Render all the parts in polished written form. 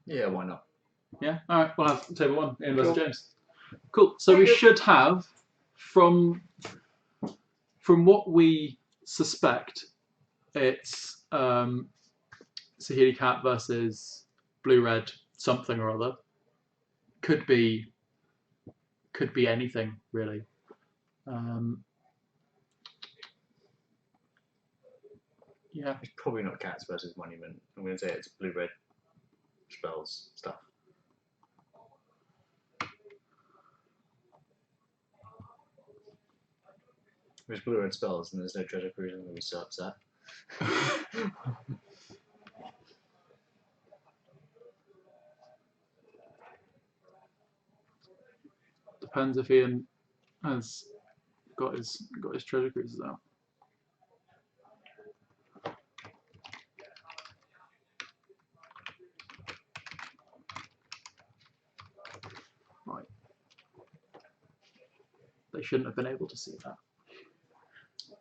Yeah, why not? Yeah. All right. We'll have table 1, Ian versus James. Cool. So we should have, from what we suspect, it's Saheeli Cat versus Blue Red something or other. Could be anything really. Yeah. It's probably not Cats versus Monument. I'm going to say it's Blue Red spells stuff. If it's Blue Red spells and there's no treasure cruise, I'm going to be so upset. Depends if Ian has got his treasure cruises out. Right. They shouldn't have been able to see that.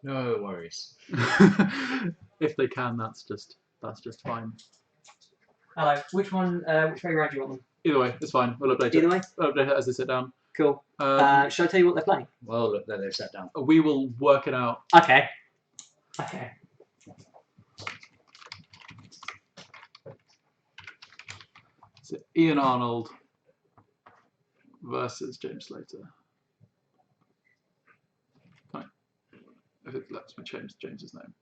No worries. If they can, that's just fine. Hello. Which way round do you want them? Either way, it's fine. We'll update Either way? We'll update it as they sit down. Cool. Shall I tell you what they're playing? Well, look, there they've sat down. We will work it out. Okay. Okay. So Ian Arnold versus James Slater. Fine. If it lets me change James's name.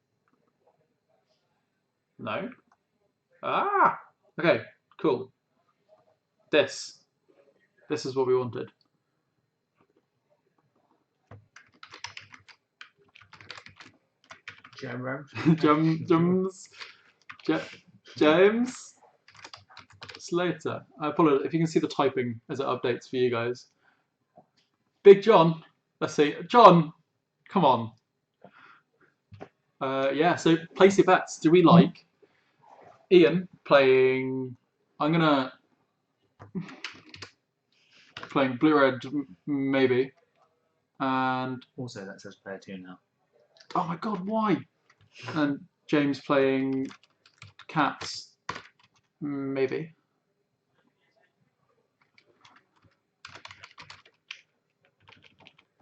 No? Ah! Okay, cool. This is what we wanted. James Slater. I apologize if you can see the typing as it updates for you guys. Big John. Let's see. John, come on. Yeah, so place your bets. Do we like Ian playing? I'm gonna playing Blue Red maybe, and also that says player 2 now. Oh my god, why? And James playing Cats maybe.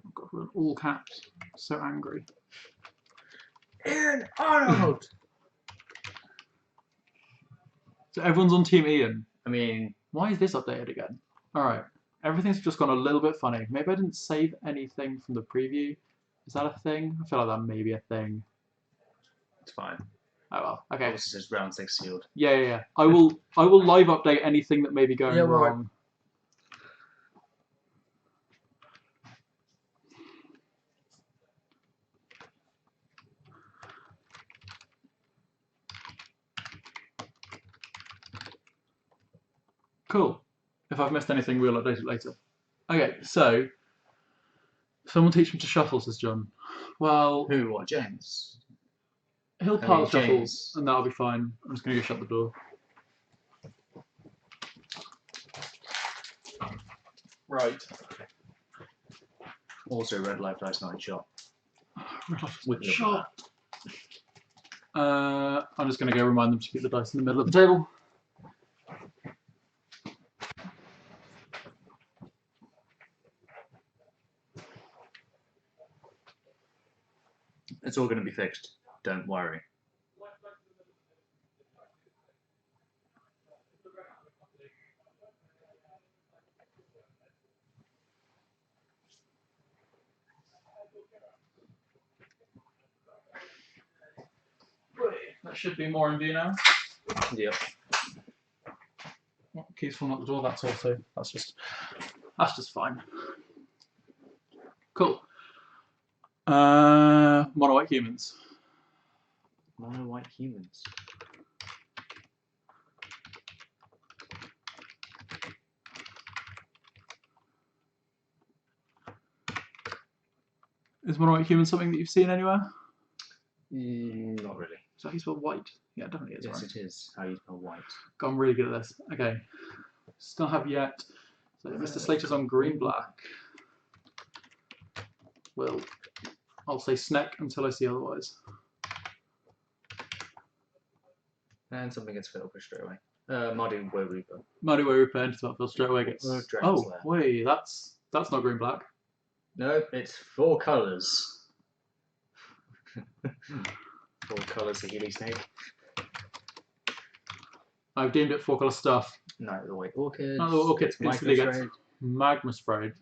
Oh god, we're all caps. So angry. Ian Arnold! So everyone's on Team Ian. I mean, why is this updated again? Alright. Everything's just gone a little bit funny. Maybe I didn't save anything from the preview. Is that a thing? I feel like that may be a thing. It's fine. Oh well. Okay. Obviously, it's round 6 sealed. Yeah. I will live update anything that may be going wrong. Right. Cool. If I've missed anything, we'll update it later. Okay, so someone teach me to shuffle, says John. Well, who? What? James? He'll pile shuffles, and that'll be fine. I'm just going to go shut the door. Right. Also, red life dice 9 shot. Red life dice 9 shot. I'm just going to go remind them to keep the dice in the middle of the table. It's all going to be fixed. Don't worry. That should be more in view now. Yep. Oh, keys falling out the door. That's also that's just fine. Cool. Mono white humans. Mono white humans. Is mono white humans something that you've seen anywhere? Not really. Is that how you spell white? Yeah, it definitely is. Yes, right? it is how you spell white. God, I'm really good at this. Okay. Still have yet. So Mr. Slater's on green black. Well, I'll say snack until I see otherwise. And something gets Pauper straight away. Mardu Reaper. Mighty Warrior Reaper enters the battlefield straight away. Gets. Dragon Oh, Slayer. wait, that's not green black. No, it's 4 colours. 4 colours Saheeli Snake. I've deemed it 4 colour stuff. No, the White Orchid. No, the Orchid It's instantly gets Micro-Trade. magma sprayed.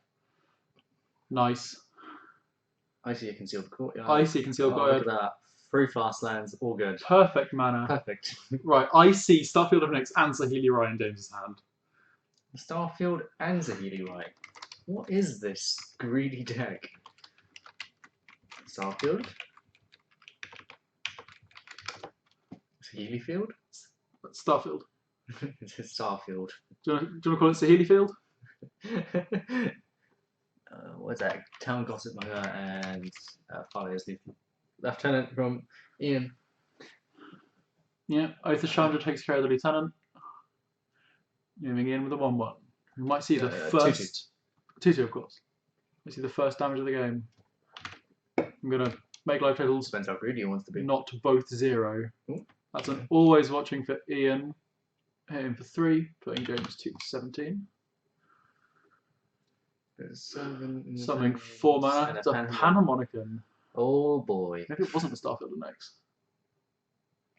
Nice. Icy Concealed Courtyard. Icy Concealed Oh, Courtyard. look at that. 3 fast lands, all good. Perfect mana. Perfect. Right, Icy, Starfield of Nyx, and Saheeli Ryan in James's hand. Starfield and Saheeli White. What is this greedy deck? Starfield? Saheeli Field? Starfield. It's Starfield. Do you want to call it Saheeli Field? What's that? Town Gossip Manga and Farley's Lieutenant from Ian. Yeah, Oath of Chandra takes care of the Lieutenant. Moving in with a 1-1. We might see the first... 2-2, of course. We see the first damage of the game. I'm going to make life totals Depends how greedy he wants to be. not both 0. Ooh. That's an always watching for Ian. Hitting for 3, putting James to 17. Summoning 4 mana. It's a Panharmonicon. Oh boy. Maybe it wasn't a Starfield of Nyx.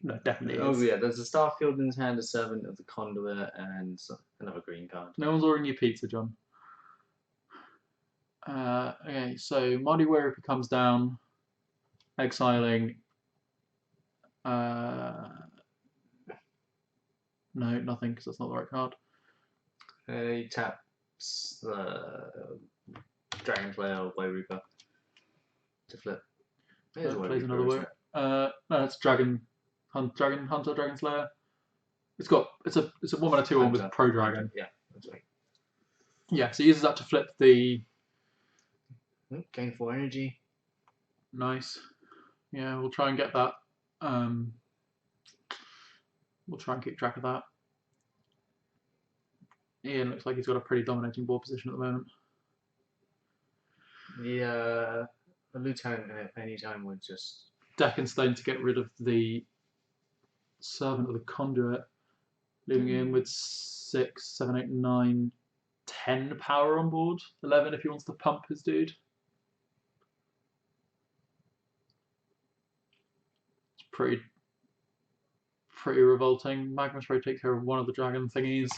No, it definitely Oh is. yeah, there's a Starfield in his hand, a Servant of the Conduit, and another green card. No one's ordering you pizza, John. Okay, so Mighty Warrior comes down, exiling. No, nothing, because that's not the right card. He taps the Dragon Slayer or Way Reaper to flip. Here's a Way Plays Reaper, another way. isn't it? No, it's Dragon Hunter, Dragon Slayer. It's a 1 2 one with Hunter. Pro Dragon. Yeah, that's right. Yeah, so he uses that to flip the. Gain 4 energy. Nice. Yeah, we'll try and get that. We'll try and keep track of that. Ian looks like he's got a pretty dominating board position at the moment. The Lieutenant at any time would just... Deck and Stone to get rid of the Servant of the Conduit, leaving him with 6, 7, 8, 9, 10 power on board. 11 if he wants to pump his dude. It's pretty revolting. Magma Spray takes care of one of the dragon thingies.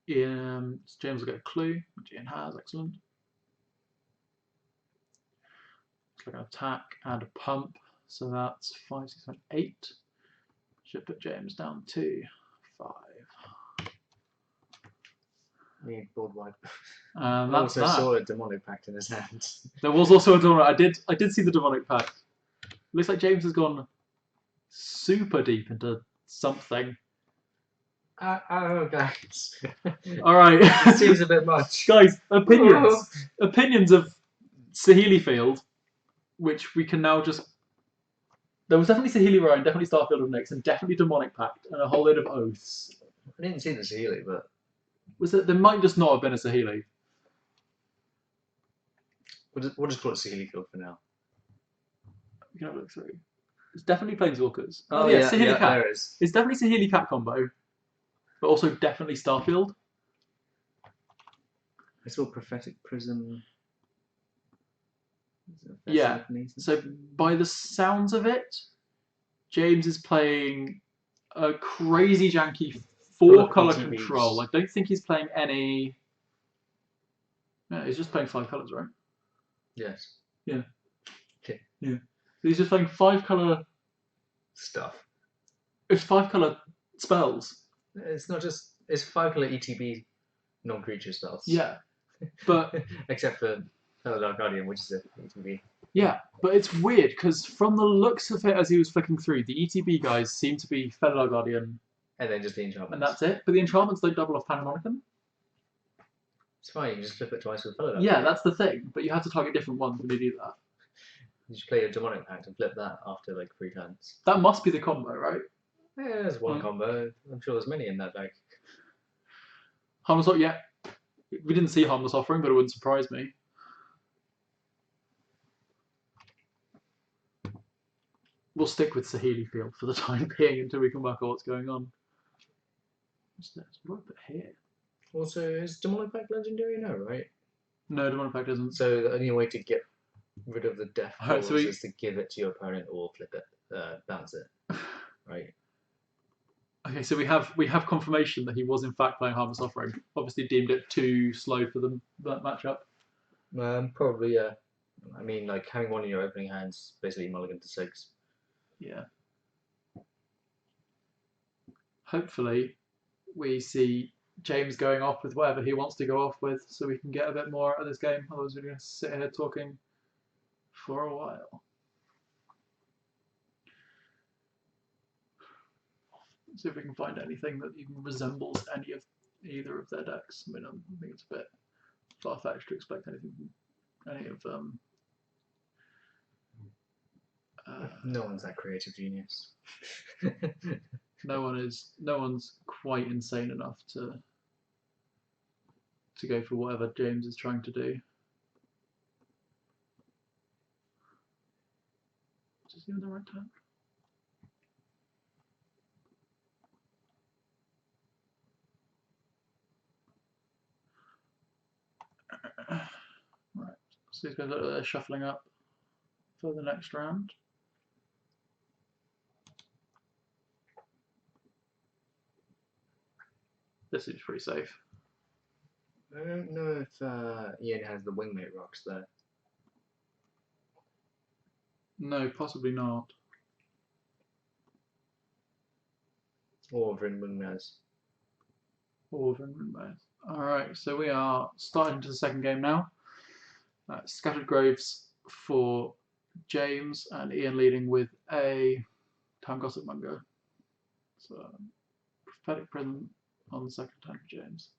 James will get a clue, which Ian has, excellent. It's like an attack and a pump, so that's 5, 6, 7, 8. Should put James down to 5. Need board wipe. That's also that. saw a Demonic Pact in his hand. There was also a demonic. I did see the demonic pact. Looks like James has gone super deep into something. Oh, guys. All right, It seems a bit much. guys. Opinions of Saheeli Field, which we can now just. There was definitely Saheeli Ryan, definitely Starfield of Nyx, and definitely Demonic Pact, and a whole load of oaths. I didn't see the Saheeli, but Was it? There might just not have been a Saheeli. we'll just call it Saheeli Field for now. We can have a look through. It's definitely Planeswalkers. Oh yeah, Saheeli yeah, Cat. there it is. It's definitely Saheeli Cat combo, but also definitely Starfield. I saw Prophetic Prism. Yeah. So by the sounds of it, James is playing a crazy janky 4-color ETBs. control. I don't think he's playing any. No, he's just playing 5 colors, right? Yes. Yeah. Okay. Yeah. He's just playing 5-color. Stuff. It's 5-color spells. It's not just. It's 5-color ETB non-creature spells. Yeah. But except for Fellow Dark Guardian, which is a ETB. yeah, but it's weird because from the looks of it as he was flicking through, the ETB guys seem to be Fellow Guardian, And then just the enchantments. and that's it. But the enchantments don't double off Panharmonicon. It's fine. You can just flip it twice with Fellow Dark Yeah, Guardian. that's the thing. But you have to target different ones when you do that. You just play a Demonic Pact and flip that after like 3 turns. That must be the combo, right? Yeah, there's one combo. I'm sure there's many in that deck. Harmless Offering, yeah. We didn't see Harmless Offering, but it wouldn't surprise me. we'll stick with Saheeli field for the time being until we can work out what's going on. What's this? What do I put here? Also, is Demonic Pact legendary? No, right? No, Demonic Pact isn't. So the only way to get rid of the death Alright, clause so we- is to give it to your opponent or flip it, bounce it, right? Okay, so we have confirmation that he was in fact playing Harvest Offering. Obviously deemed it too slow for that matchup. Probably, yeah. I mean, like having one in your opening hands, basically mulligan to 6. Yeah. Hopefully, we see James going off with whatever he wants to go off with, so we can get a bit more out of this game. Otherwise, we're going to sit here talking for a while. See if we can find anything that even resembles either of their decks. I mean, I think it's a bit far-fetched to expect anything from any of them. No one's that creative genius. No one's quite insane enough to go for whatever James is trying to do. Is he on the right turn? Right, so he's going to look at shuffling up for the next round. This seems pretty safe. I don't know if Ian has the Wingmate rocks there. No, possibly not. Or Vrin Wingmares. Alright, so we are starting to the second game now. Scattered Groves for James and Ian leading with a Time Gossip Mungo. So, Prophetic Prism on the second turn for James.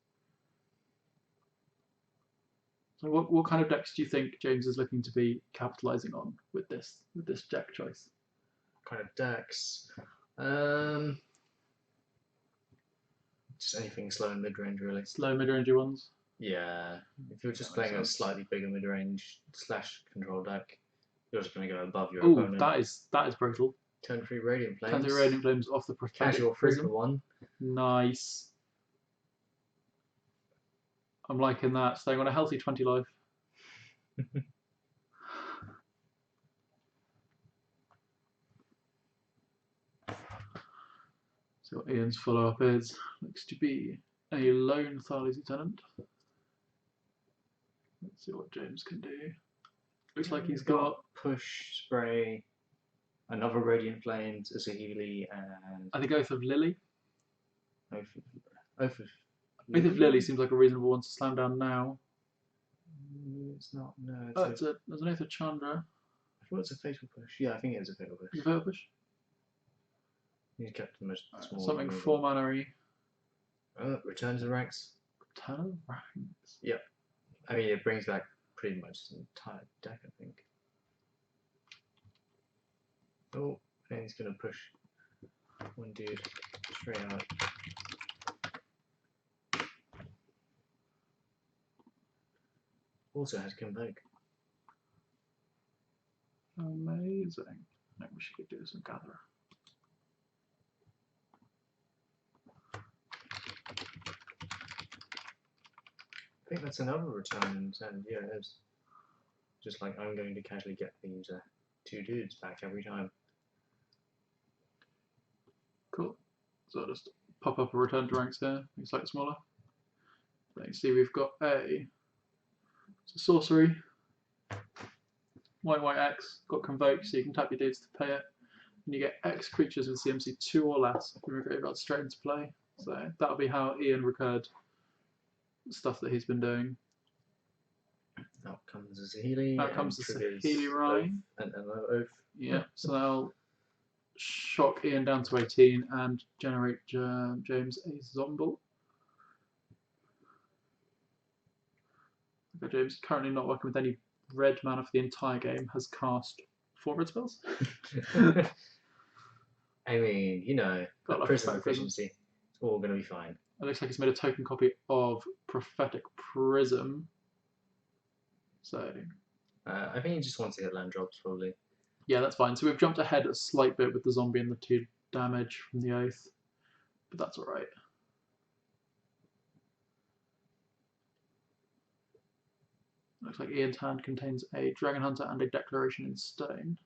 So what kind of decks do you think James is looking to be capitalising on with this deck choice? Kind of decks. Just anything slow and mid-range, really. Slow mid-range ones? Yeah. If you're just That makes playing a sense. slightly bigger mid-range / control deck, you're just going to go above your Oh, opponent. that is brutal. Turn 3 Radiant Flames. Turn 3 Radiant Flames off the Prophetic Casual free Prism. for 1. Nice. I'm liking that. Staying on a healthy 20 life. So what Ian's follow-up is, looks to be a lone Tharley's Lieutenant. Let's see what James can do. Looks like he's got Push, Spray, another Radiant Flames, a Saheeli, and I think Oath of Lily. Oath of Oath of Lily seems like a reasonable one to slam down now. It's not, no. There's an Oath of Chandra. I thought it's a Fatal Push. Yeah, I think it is a Fatal Push. You fatal push? You kept the most small. Something 4 mana-y. Return to the ranks. Return of Ranks. Yep. I mean, it brings back pretty much the entire deck, I think. Oh, and he's going to push one dude straight out. Also has Convoke. Amazing. I wish you could do some Gatherer. I think that's another return, and yeah, it is. Just like I'm going to casually get these 2 dudes back every time. Cool. So I'll just pop up a Return to Ranks here. It's slightly smaller. So you see we've got it's a sorcery. White X, got Convoke, so you can tap your dudes to pay it. And you get X creatures with CMC 2 or less from your graveyard straight into play. So that'll be how Ian recurred stuff that he's been doing. Out comes a Saheeli. Out comes the triggers Saheeli Rye. And another Oath. Yeah, so that'll shock Ian down to 18 and generate James a Zomble. Okay, James, currently not working with any red mana for the entire game, has cast 4 red spells. I mean, you know, Got like prism Prophetic Prism. efficiency. It's all going to be fine. It looks like he's made a token copy of Prophetic Prism. So I think he just wants to hit land drops, probably. Yeah, that's fine. So we've jumped ahead a slight bit with the zombie and the 2 damage from the oath, but that's all right. Looks like Ian's hand contains a Dragon Hunter and a Declaration in Stone.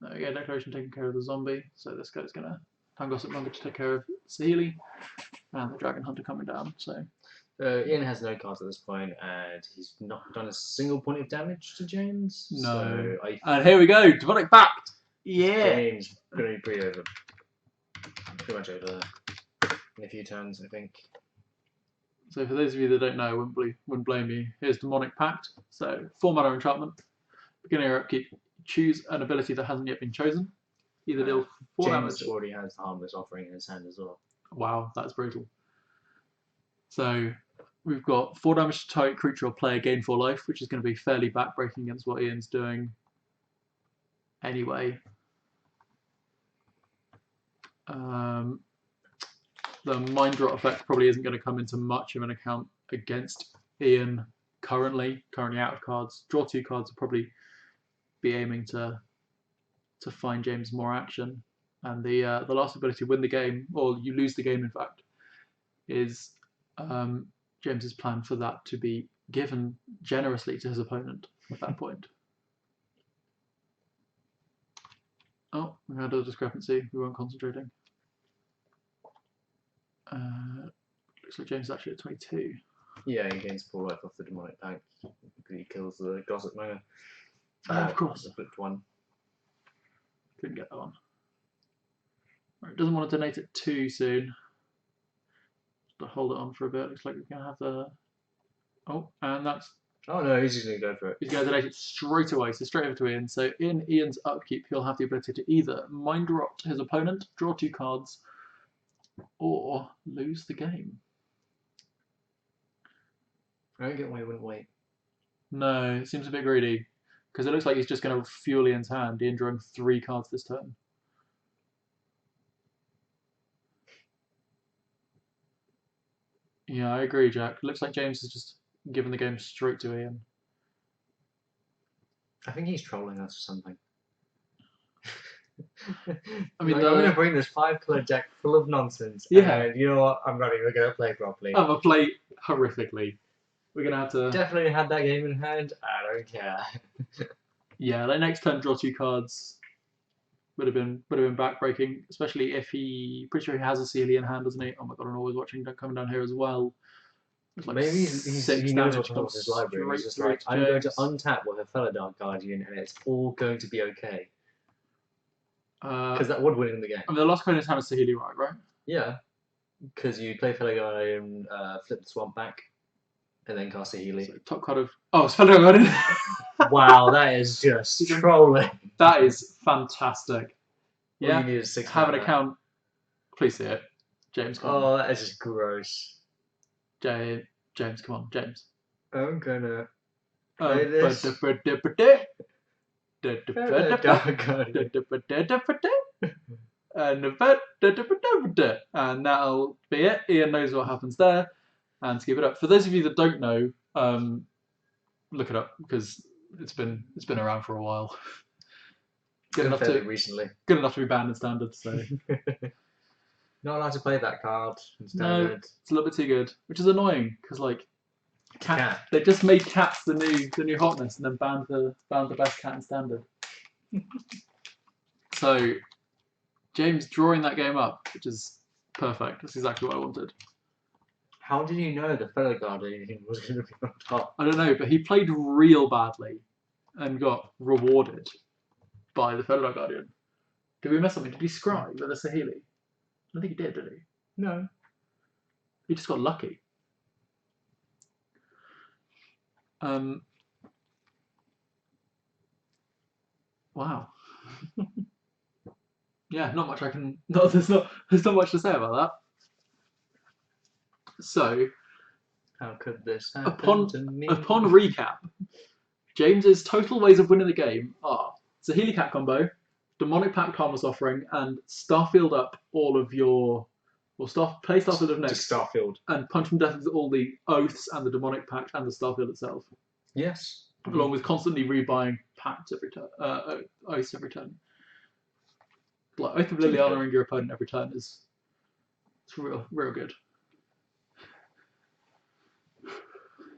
There we go, Declaration taking care of the zombie. So this guy's going to Time Gossip Monger to take care of Saheeli, and the Dragon Hunter coming down. So Ian has no cards at this point, and he's not done a single point of damage to James. No. So and here we go, Demonic Pact. Yeah. James going to be pretty much over in a few turns, I think. So for those of you that don't know, wouldn't blame you. Here's Demonic Pact. So 4 mana enchantment. Beginning your upkeep, choose an ability that hasn't yet been chosen. Either deal 4 James damage. already has the Harmless Offering in his hand as well. Wow, that's brutal. So we've got 4 damage to target creature or player, gain 4 life, which is going to be fairly backbreaking against what Ian's doing anyway. The Mind Rot effect probably isn't going to come into much of an account against Ian currently out of cards. Draw 2 cards will probably be aiming to find James more action. And the last ability, win the game, or you lose the game in fact, is James's plan for that to be given generously to his opponent at that point. Oh, we had a discrepancy. We weren't concentrating. Looks like James is actually at 22. Yeah, he gains 4 life off the Demonic Pact. He kills the Gossip Monger. Of course. The flipped one. Couldn't get that one. Right, doesn't want to donate it too soon. Just to hold it on for a bit. Looks like we're going to have the... Oh, and that's... Oh no, he's just going to go for it. He's going to donate it straight away, so straight over to Ian. So in Ian's upkeep, he'll have the ability to either Mind Rot his opponent, draw 2 cards, or lose the game. I don't get why he wouldn't wait. No, it seems a bit greedy. Because it looks like he's just going to fuel Ian's hand. Ian drawing 3 cards this turn. Yeah, I agree, Jack. Looks like James has just given the game straight to Ian. I think he's trolling us or something. I mean, like, I'm going to bring this 5-colour deck full of nonsense. Yeah. And you know what? I'm ready. We're going to play properly. I'm going to play horrifically. We're going to have to... Definitely had that game in hand. I don't care. Yeah, like next turn, draw 2 cards. Would have been backbreaking, especially if he... Pretty sure he has a Saheeli in hand, doesn't he? Oh my god, I'm always watching coming down here as well. Like maybe he knows what's wrong with his library. He's just like, I'm going to untap with a fellow Dark Guardian and it's all going to be okay. Because that would win in the game. I mean, the last card in his hand is Saheeli, right? Yeah. Because you play fellow Guardian, flip the swamp back, and then cast Saheeli. So top card of... Oh, it's fellow Guardian. Wow, that is just trolling. That is fantastic. All Yeah, you need is 6 have an mana. account. Please see it. James, come on. Oh, that is just gross. James, come on, James. I'm gonna play this. Fellow Dark Guardian. And that'll be it. Ian knows what happens there. And to keep it up, for those of you that don't know, look it up because it's been around for a while. Good enough to be banned in standard. So not allowed to play that card in no, standard. it's a little bit too good, which is annoying because like cat. They just made cats the new hotness and then banned the best cat in standard. So James drawing that game up, which is perfect. That's exactly what I wanted. How did you know the fellow Guardian was going to be on top? I don't know, but he played real badly and got rewarded by the fellow Guardian. Did we miss something? Did he scry with a Saheeli? I don't think he did he? No. He just got lucky. Wow. Yeah, not much I can... No, there's not much to say about that. So, how could this happen to me? Upon recap, James's total ways of winning the game are Saheeli Cat combo, Demonic Pact Harmless Offering, and Starfield up all of your... Or play Starfield of next. Just Starfield. And punch from death with all the Oaths and the Demonic Pact and the Starfield itself. Yes. along with constantly rebuying packs every turn, ice every turn. Like Oath of Liliana and your opponent every turn it's real good.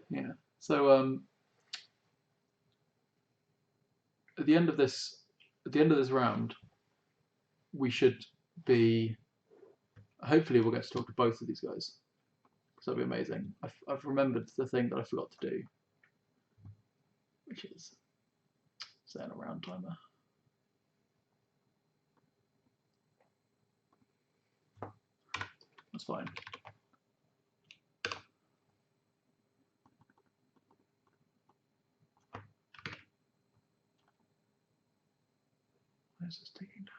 Yeah. So at the end of this round, we should be. Hopefully, we'll get to talk to both of these guys. So that'll be amazing. I've remembered the thing that I forgot to do, which is set a round timer. That's fine. Where's this taking down?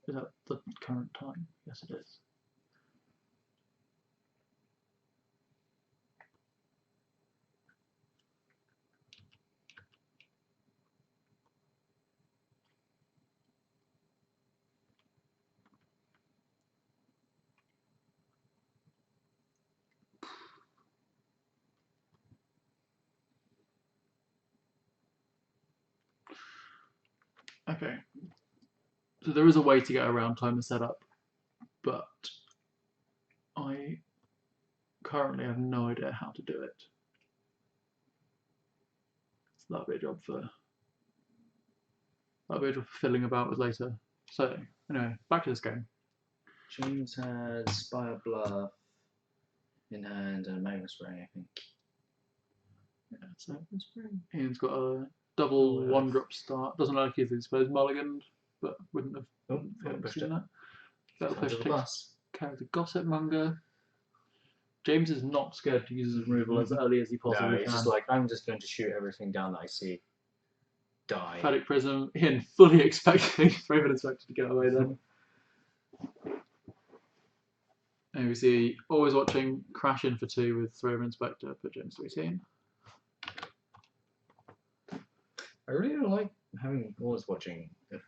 Is that the current time? Yes, it is. Okay. So there is a way to get around timer setup, but I currently have no idea how to do it. So that'll be a job for filling about with later. So anyway, back to this game. James had Spire Bluff in hand and Magma Spray, I think. Yeah, so Ian's got a double one-drop start. Doesn't look like he's exposed mulliganed, but wouldn't have seen that. That'll push takes care of the Gossip Monger. James is not scared to use his removal as early as he possibly can. He's just like, I'm just going to shoot everything down that I see. Die. Phatic Prism. Ian fully expecting Raven Inspector to get away then. And we see Always Watching crash in for 2 with Raven Inspector, put James 13. I really don't like having Always Watching if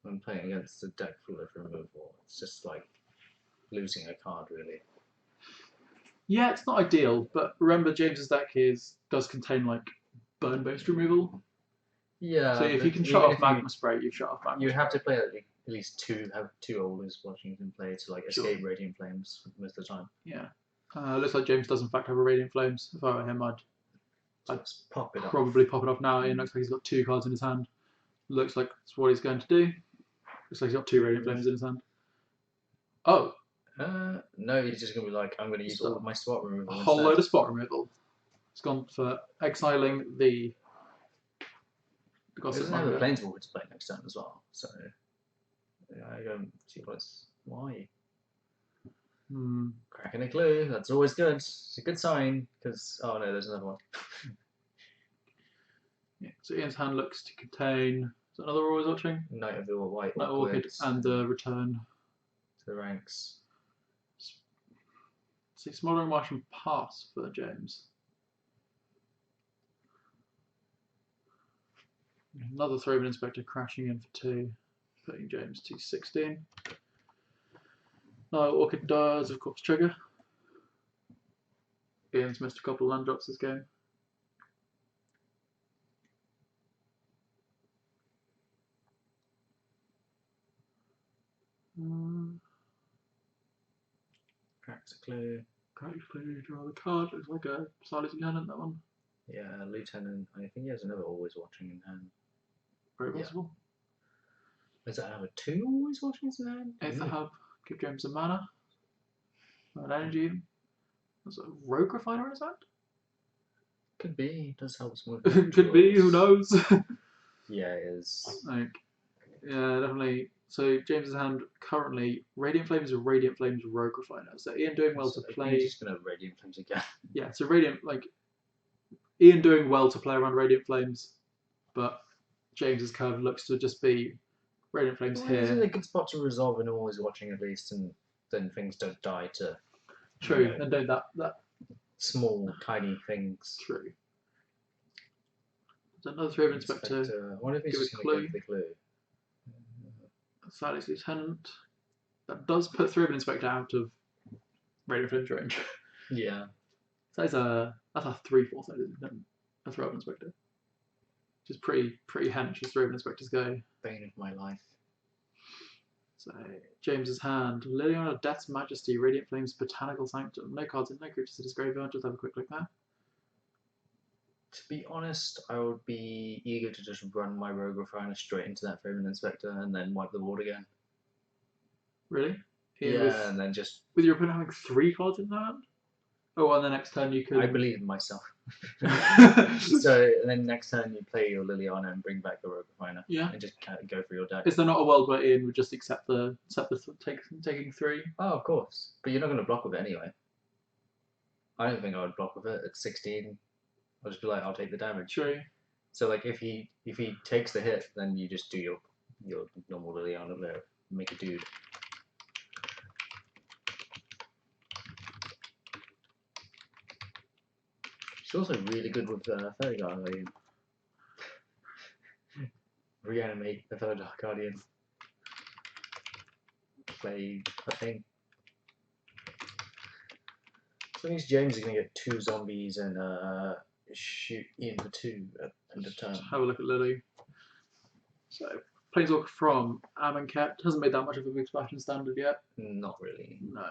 I'm playing against a deck full of removal. It's just like losing a card, really. Yeah, it's not ideal, but remember James's deck does contain like burn-based removal. Yeah. So if you can shut off Magma Spray, you've shut off Magma Spray. You have to play at least have two Always Watchings in play to like escape Radiant Flames most of the time. Yeah. Looks like James does in fact have a Radiant Flames. If I were him, I'd pop it probably pop it off now. It looks like he's got 2 cards in his hand. Looks like that's what he's going to do. Looks like he's got 2 Radiant Flames in his hand. Oh. No, he's just going to be like, I'm going to use all of my spot removal. A whole load of spot removal. It's gone for exiling the Gossip Monger. It doesn't have a Planeswalker to play next turn as well, so I don't see why. Cracking a clue, that's always good. It's a good sign, because, oh no, there's another one. Yeah, so Ian's hand looks to contain, is that another Always Watching? Knight of the White Knight Orchid and the return to the ranks. See, Smoldering Martian pass for James. Another Thraben Inspector crashing in for 2, putting James to 16. No, Orchid does, of course, trigger. Ian's missed a couple of land drops this game. Cracks a clue. Cracks a clue, draw the card. Looks like a Silent Lieutenant, that one. Yeah, Lieutenant. I think he has another Always Watching in hand. Very possible. Does that have a 2 Always Watchings in hand? If the hub, give James a mana. An energy. There's a Rogue Refiner in his hand? Could be. It does help some. Could be, who knows? Yeah, it is. Yeah, definitely. So James's hand currently Radiant Flames or Radiant Flames Rogue Refiner. So Ian doing well to play. He's just gonna have Radiant Flames again. Yeah, so Ian doing well to play around Radiant Flames, but James's curve looks to just be Radiant Flames here. It's a good spot to resolve and Always Watching at least, and then things don't die to. True, and don't that small, tiny things. True. There's another Thraben Inspector. I wonder if he's just going to go for the clue. Sally's Lieutenant. That does put Throbbing Inspector out of Radiant Flame's range. Yeah. So that's a 3/4 Sally's Lieutenant. A Throbbing Inspector. Which is pretty hench as Throbbing Inspectors go. Bane of my life. So, James's hand. Liliana, Death's Majesty, Radiant Flames, Botanical Sanctum. No cards in, no creatures in his graveyard. Just have a quick look there. To be honest, I would be eager to just run my Rogue Refiner straight into that Throbbing Inspector and then wipe the board again. Really? Yeah, and then just... With your opponent having 3 cards in their hand? Oh, and the next turn you could... I believe in myself. So, and then next turn you play your Liliana and bring back the Rogue Refiner. Yeah. And just kind of go for your deck. Is there not a world where Ian would just accept taking 3? Oh, of course. But you're not going to block with it anyway. I don't think I would block with it at 16. I'll just be like, I'll take the damage. True. So like if he takes the hit, then you just do your normal Liliana there, make a dude. She's also really good with Fairy Guardian. Reanimate the fellow Dark Guardian. Play a thing. So that means James is going to get 2 zombies and shoot Ian for 2 at the end of turn. Have a look at Lily. So, Planeswalker from Amonkhet hasn't made that much of a big splash in Standard yet. Not really. No.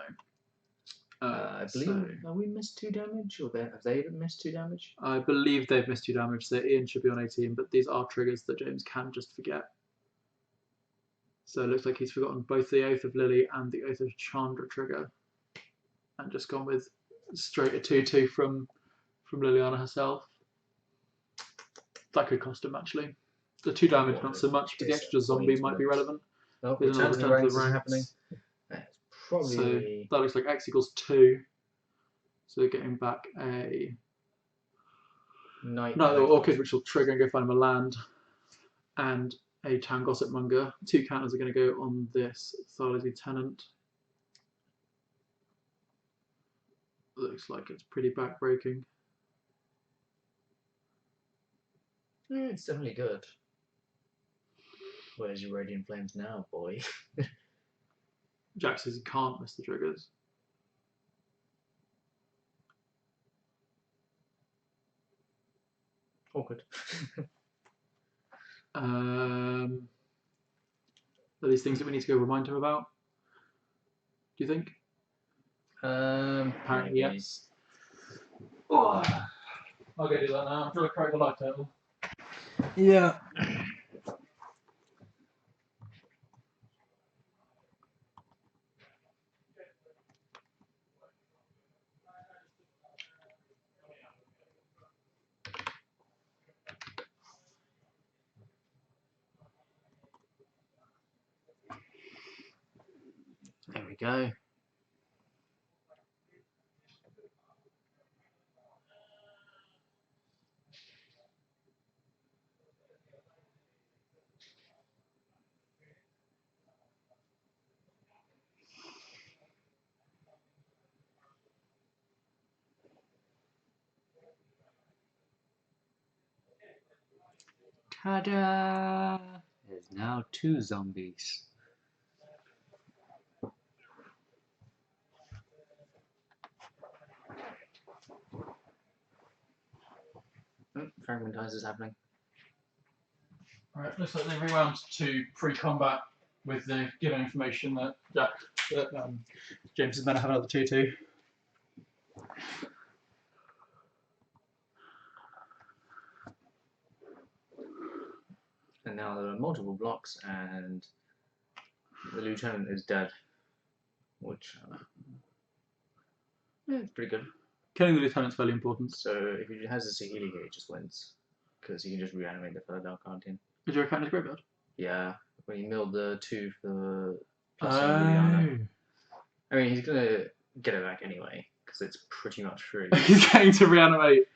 I believe, have we missed 2 damage? Or have they missed 2 damage? I believe they've missed 2 damage, so Ian should be on 18, but these are triggers that James can just forget. So it looks like he's forgotten both the Oath of Lily and the Oath of Chandra trigger. And just gone with straight a 2/2 from Liliana herself. That could cost him actually. The 2 damage not so much, but the extra zombie might be relevant. Oh, return to the ranks is happening. Probably... So that looks like X equals 2. So they're getting back a Night Orchid, which will trigger and go find him a land, and a Town Gossip Monger. 2 counters are going to go on this Tharla's Lieutenant. Looks like it's pretty backbreaking. It's definitely good. Where's your Radiant Flames now, boy? Jack says he can't miss the triggers. Awkward. Are these things that we need to go remind him about? Do you think? Apparently, maybe. yes. Oh, I'll go do that now. I'm trying to crack the light table. Yeah. There we go. Ta-da! There's now 2 zombies. Fragmentize is happening. Alright, looks like they rewound to pre-combat with the given information that James is meant to have another 2/2. And now there are multiple blocks, and the lieutenant is dead, which yeah, it's pretty good. Killing the lieutenant's fairly important. So if he has a Saheeli here, he just wins, because he can just reanimate the fellow Dark Guardian. Did you account his graveyard? Yeah, when he milled the 2 for plus Liliana. I mean, he's gonna get it back anyway, because it's pretty much free. He's going to reanimate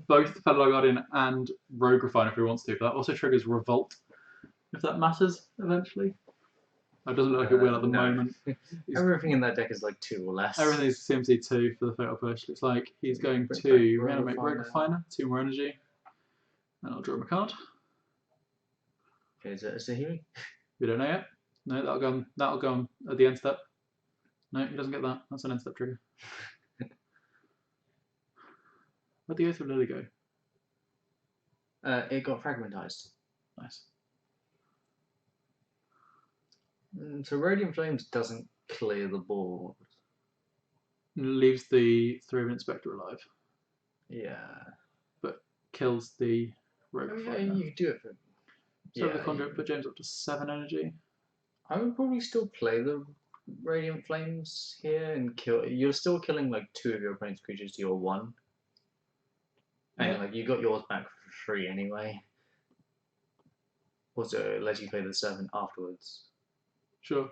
both the Fellow Guardian and Rogue Refiner if he wants to, but that also triggers Revolt, if that matters eventually. It doesn't look like it will at the moment. Everything in that deck is like 2 or less. Everything's CMC 2 for the Fatal Push. Looks like he's going to reanimate Rogue Refiner, 2 more energy, and I'll draw him a card. Okay, is it a Saheeli? We don't know yet. No, that'll go on at the end step. No, he doesn't get that. That's an end step trigger. Where'd the Oath of Lily go? It got fragmentized. Nice. So Radiant Flames doesn't clear the board. Leaves the 3-minute Spectre alive. Yeah. But kills the Rogue. Oh, yeah, you do it for. So the Conduit put James up to 7 energy. I would probably still play the Radiant Flames here and kill. You're still killing like 2 of your opponent's creatures to your 1. And like you got yours back for free anyway. Also, it lets you play the 7 afterwards. Sure.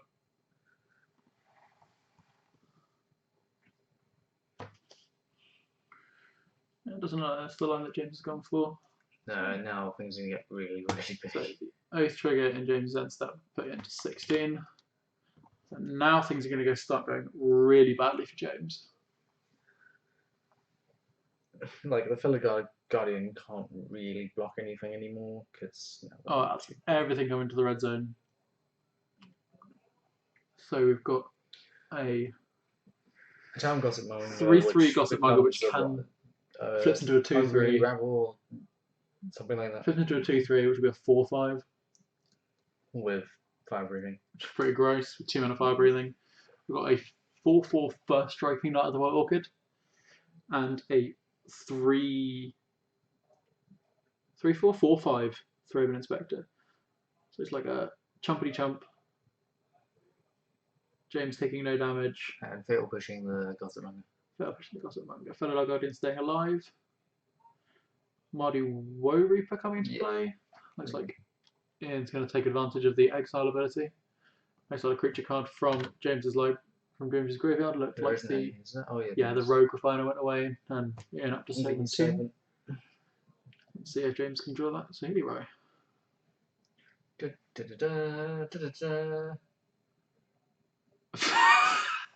It doesn't know that's the line that James has gone for. No, now things are going to get really, really big. So the Oath trigger in James' end step put it into 16. So now things are going to start going really badly for James. Like the Fellow Guardian can't really block anything anymore because. Everything coming to the red zone. So we've got a Town Gossip Monger, 3/3 Gossip Monger, which can flips into a 2/3. Rabble, something like that. Flips into a 2/3, which would be a 4/5. With fire breathing. Which is pretty gross, with 2 mana fire breathing. We've got a 4/4 First Striking Knight of the White Orchid. And a 3/4, 4/5 Thraben Inspector. So it's like a chumpity chump. James taking no damage. And Fatal pushing the Gossip Monger. Fatal pushing the Gossip Monger. Fellow Guardian staying alive. Mardy Woe Reaper coming into play. Looks like Ian's going to take advantage of the exile ability. Exile a creature card from James's graveyard. Looked like the the Rogue Refiner went away and Ian up to 7/2. Let's see if James can draw that. Saheeli Roy.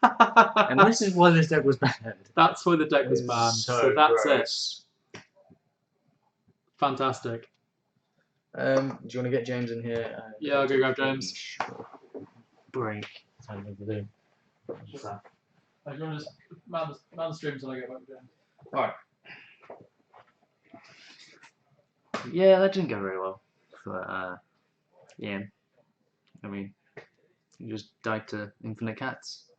And this is why this deck was banned. That's why the deck was banned. So that's gross. It. Fantastic. Do you want to get James in here? Yeah, I'll go grab James. Break. Something to do. What's that? I can just man the stream until I get back to James. Alright. Yeah, that didn't go very well for Ian. I mean, you just died to Infinite Cats.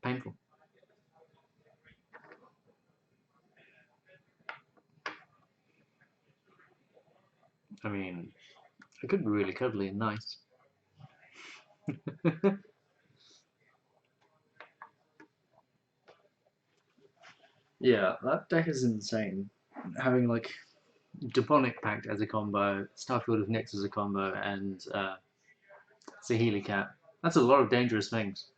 Painful. I mean, it could be really cuddly and nice. Yeah, that deck is insane. Having like Demonic Pact as a combo, Starfield of Nyx as a combo, and Saheeli Cat. That's a lot of dangerous things.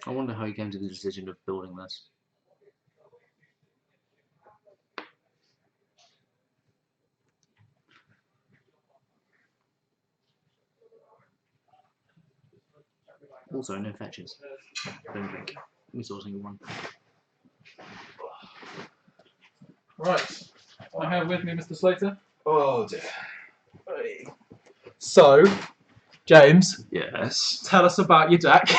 I wonder how he came to the decision of building this. Also, no fetches. Don't think. We saw a single one. Right. I have with me Mr. Slater. Oh dear. So, James. Yes. Tell us about your deck.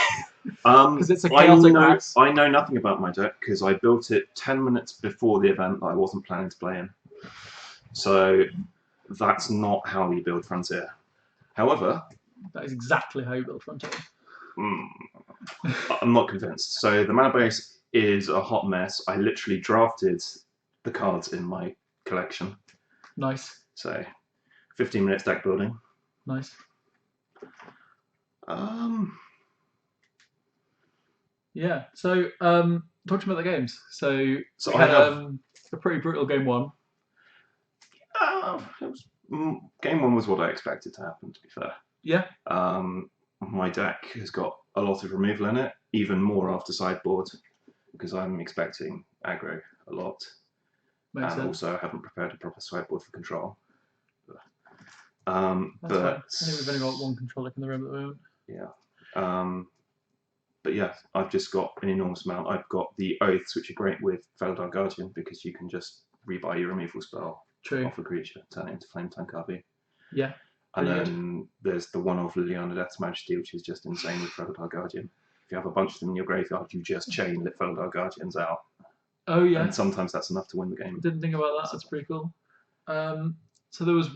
Because it's a chaotic mess. I know nothing about my deck because I built it 10 minutes before the event that I wasn't planning to play in. So that's not how we build Frontier. However, that is exactly how you build Frontier. I'm not convinced. So the mana base is a hot mess. I literally drafted the cards in my collection. Nice. So 15 minutes deck building. Nice. Yeah. So talk to me about the games. So we had a pretty brutal game 1. Game 1 was what I expected to happen, to be fair. Yeah. My deck has got a lot of removal in it, even more after sideboard, because I'm expecting aggro a lot. Makes sense. Also I haven't prepared a proper sideboard for control. That's fine. I think we've only got one controller in the room at the moment. Yeah. but yeah, I've just got an enormous amount. I've got the Oaths, which are great with Feldar Guardian because you can just rebuy your removal spell True. off a creature, turn it into Flame Tankabi. Yeah. And Pretty then there's the one of Liliana Death's Majesty, which is just insane with Feldar Guardian. If you have a bunch of them in your graveyard, you just chain the Feldar Guardians out. Oh yeah. And sometimes that's enough to win the game. Didn't think about that. That's pretty cool. So there was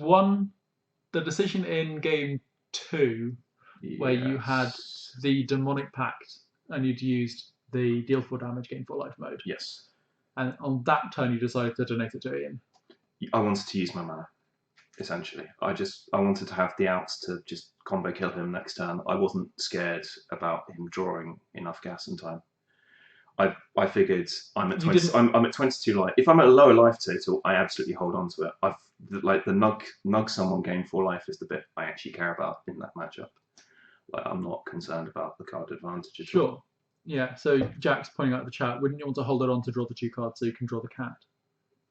the decision in game 2 where you had the Demonic Pact and you'd used the deal 4 damage, gain 4 life mode. Yes. And on that turn, you decided to donate it to Ian. I wanted to use my mana, essentially. I wanted to have the outs to just combo kill him next turn. I wasn't scared about him drawing enough gas in time. I figured I'm at 22 life. If I'm at a lower life total, I absolutely hold on to it. The nug someone gain 4 life is the bit I actually care about in that matchup. Like, I'm not concerned about the card advantage at all. Sure. Yeah, so Jack's pointing out in the chat, wouldn't you want to hold it on to draw the 2 cards so you can draw the cat?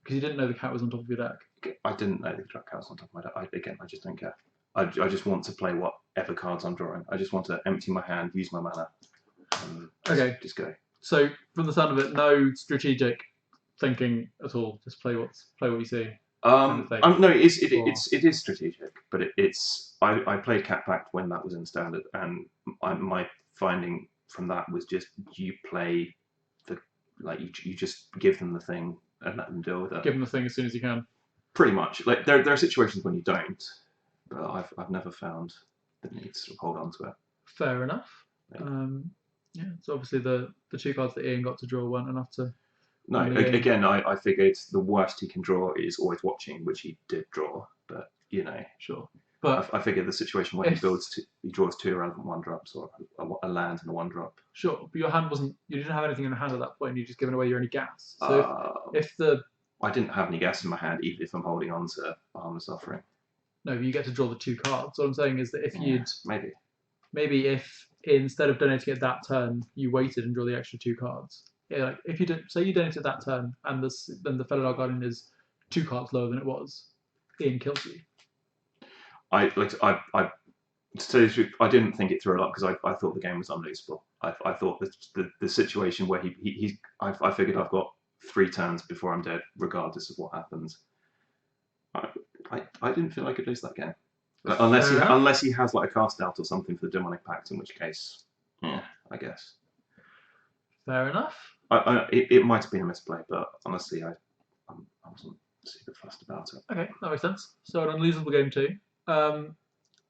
Because you didn't know the cat was on top of your deck. I didn't know the cat was on top of my deck. I just don't care. I just want to play whatever cards I'm drawing. I just want to empty my hand, use my mana, and just go. So from the sound of it, no strategic thinking at all. Just play what you see. No, it is strategic, but I played Cat Pact when that was in standard, and my finding from that was just you play you just give them the thing and let them deal with it. Give them the thing as soon as you can. Pretty much. Like there are situations when you don't, but I've never found the need to sort of hold on to it. Fair enough. Yeah. So obviously the 2 cards that Ian got to draw weren't enough to. No, again, I figured the worst he can draw is Always Watching, which he did draw, but Sure. But I figured the situation where he draws 2 irrelevant 1-drops or a land and a 1-drop. Sure, but your hand you didn't have anything in your hand at that point. You just given away your only gas. So I didn't have any gas in my hand, even if I'm holding on to Harmless Offering. No, but you get to draw the 2 cards. What I'm saying is that if maybe if instead of donating it that turn, you waited and draw the extra 2 cards. Yeah, like if you say you donated that turn and then the Feldar Guardian is 2 cards lower than it was, Ian kills you. I didn't think it through a lot because I thought the game was unlosable. I thought the situation where I figured I've got 3 turns before I'm dead, regardless of what happens. I didn't feel I could lose that game, unless he has like a cast out or something for the Demonic Pact, in which case, yeah, I guess. Fair enough. It might have been a misplay, but honestly, I wasn't super fussed about it. Okay, that makes sense. So an unlosable game 2.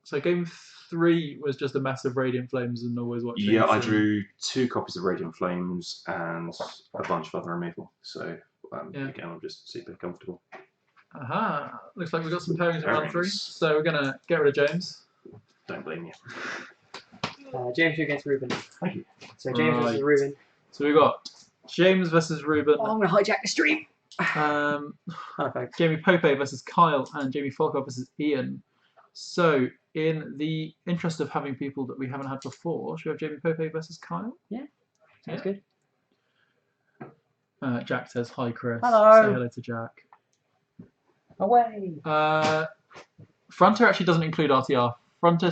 So game 3 was just a massive Radiant Flames and Always Watching. Yeah, I drew 2 copies of Radiant Flames and a bunch of other removal. So again, I'm just super comfortable. Aha! Looks like we've got some pairings to run through. So we're gonna get rid of James. Don't blame you. James, you against Ruben. Thank you. So James versus Ruben. So we've got James versus Ruben. Oh, I'm gonna hijack the stream. Perfect. Jamie Pauper versus Kyle and Jamie Falco versus Ian. So, in the interest of having people that we haven't had before, should we have Jamie Pauper versus Kyle? Yeah, sounds good. Jack says hi, Chris. Hello. Say hello to Jack. Away. Frontier actually doesn't include RTR. Frontier